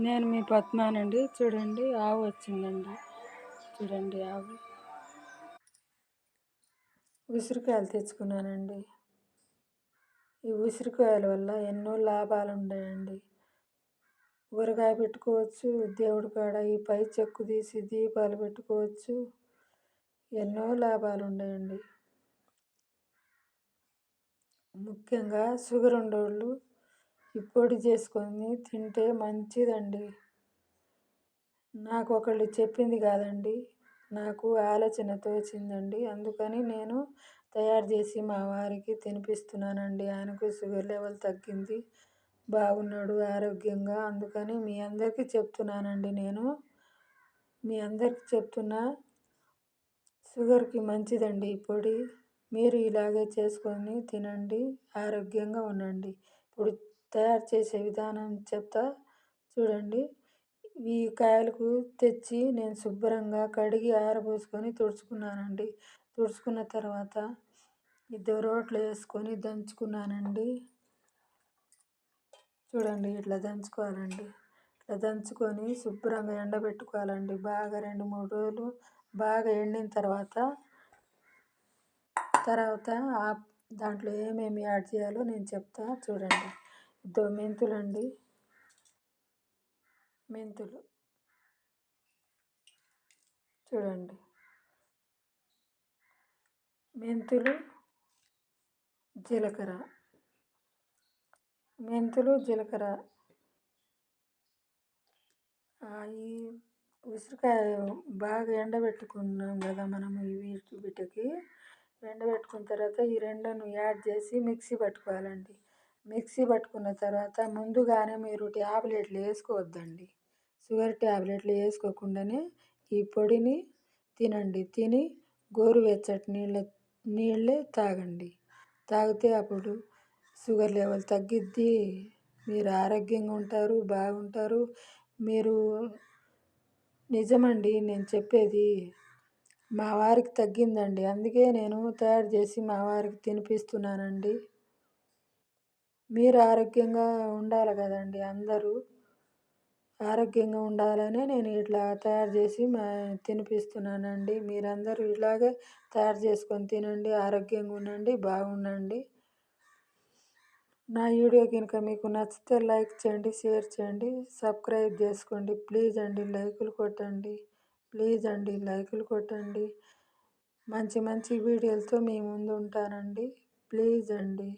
నేను మీ పద్మానండి. చూడండి ఆవు వచ్చిందండి. చూడండి ఆవు. ఉసిరికాయలు తెచ్చుకున్నానండి. ఈ ఉసిరికాయల వల్ల ఎన్నో లాభాలు ఉన్నాయండి. ఊరగాయ పెట్టుకోవచ్చు, దేవుడి కాడ ఈ పై చెక్కు తీసి దీపాలు పెట్టుకోవచ్చు. ఎన్నో లాభాలు ఉన్నాయండి. ముఖ్యంగా షుగర్ ఉన్నోళ్ళు ఈ పొడి చేసుకొని తింటే మంచిదండి. నాకు ఒకళ్ళు చెప్పింది కాదండి, నాకు ఆలోచన తోచిందండి. అందుకని నేను తయారు చేసి మా వారికి తినిపిస్తున్నానండి. ఆయనకు షుగర్ లెవెల్ తగ్గింది, బాగున్నాడు ఆరోగ్యంగా. అందుకని మీ అందరికీ చెప్తున్నానండి. నేను మీ అందరికీ చెప్తున్నా, షుగర్కి మంచిదండి ఈ పొడి. మీరు ఇలాగే చేసుకొని తినండి, ఆరోగ్యంగా ఉండండి. ఇప్పుడు తయారు చేసే విధానం చెప్తా చూడండి. ఈ కాయలకు తెచ్చి నేను శుభ్రంగా కడిగి ఆరబోసుకొని తుడుచుకున్నానండి. తుడుచుకున్న తర్వాత రోట్లో వేసుకొని దంచుకున్నానండి. చూడండి ఇట్లా దంచుకోవాలండి. ఇట్లా దంచుకొని శుభ్రంగా ఎండబెట్టుకోవాలండి. బాగా 2-3 రోజులు బాగా ఎండిన తర్వాత దాంట్లో ఏమేమి యాడ్ చేయాలో నేను చెప్తా చూడండి. మెంతులండి, మెంతులు చూడండి, మెంతులు, జీలకర్ర, ఈ ఉసిరికాయ బాగా ఎండబెట్టుకున్నాం కదా మనం. వీటికి ఎండబెట్టుకున్న తర్వాత ఈ రెండును యాడ్ చేసి మిక్సీ పట్టుకోవాలండి. మిక్సీ పట్టుకున్న తర్వాత ముందుగానే మీరు ట్యాబ్లెట్లు వేసుకోవద్దండి. షుగర్ ట్యాబ్లెట్లు వేసుకోకుండానే ఈ పొడిని తినండి. తిని గోరువెచ్చటి నీళ్ళే తాగండి. తాగితే అప్పుడు షుగర్ లెవెల్ తగ్గిద్ది, మీరు ఆరోగ్యంగా ఉంటారు, బాగుంటారు. మీరు నిజమండి నేను చెప్పేది. మా వారికి తగ్గిందండి, అందుకే నేను తయారు చేసి మా వారికి తినిపిస్తున్నానండి. మీరు ఆరోగ్యంగా ఉండాలి కదండి. అందరూ ఆరోగ్యంగా ఉండాలనే నేను ఇట్లా తయారు చేసి తినిపిస్తున్నానండి. మీరందరూ ఇలాగే తయారు చేసుకొని తినండి, ఆరోగ్యంగా ఉండండి, బాగుండండి. నా వీడియో కనుక మీకు నచ్చితే లైక్ చేయండి, షేర్ చేయండి, సబ్స్క్రైబ్ చేసుకోండి. ప్లీజ్ అండి లైకులు కొట్టండి. ప్లీజ్ అండి లైకులు కొట్టండి. మంచి మంచి వీడియోలతో మీ ముందు ఉంటానండి. ప్లీజ్ అండి.